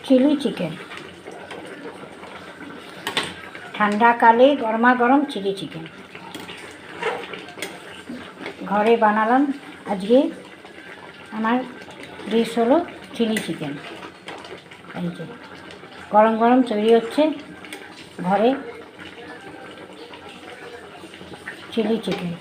Chilli chicken, ঠান্ডাকালে গরমা গরম chilli chicken ঘরে বানালাম। আজকে আমার ডিশ হলো চিলি চিকেন। এই যে গরম গরম তৈরি হচ্ছে ঘরে চিলি চিকেন।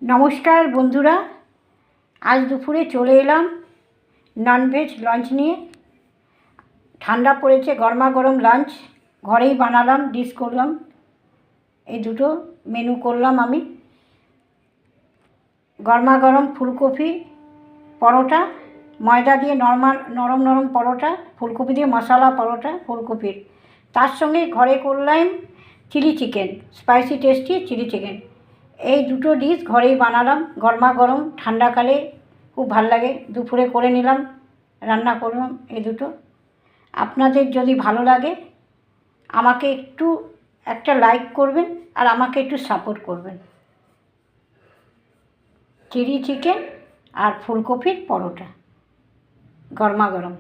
নমস্কার বন্ধুরা, আজ দুপুরে চলে এলাম ননভেজ লাঞ্চ নিয়ে। ঠান্ডা পড়েছে, গরমা গরম লাঞ্চ ঘরেই বানালাম, ডিশ করলাম। এই দুটো মেনু করলাম আমি। গরমা গরম ফুলকপি পরোটা, ময়দা দিয়ে নরম নরম পরোটা, ফুলকপি দিয়ে মশলা পরোটা ফুলকপির। তার সঙ্গে ঘরে করলাম chilli chicken, spicy tasty chilli chicken. এই দুটো ডিশ ঘরেই বানালাম, গরমা গরম ঠান্ডাকালে খুব ভাল লাগে। দুপুরে করে নিলাম, রান্না করলাম এই দুটো। আপনাদের যদি ভালো লাগে আমাকে একটু একটা লাইক করবেন আর আমাকে একটু সাপোর্ট করবেন। চিলি চিকেন আর ফুলকপির পরোটা গরমা গরম।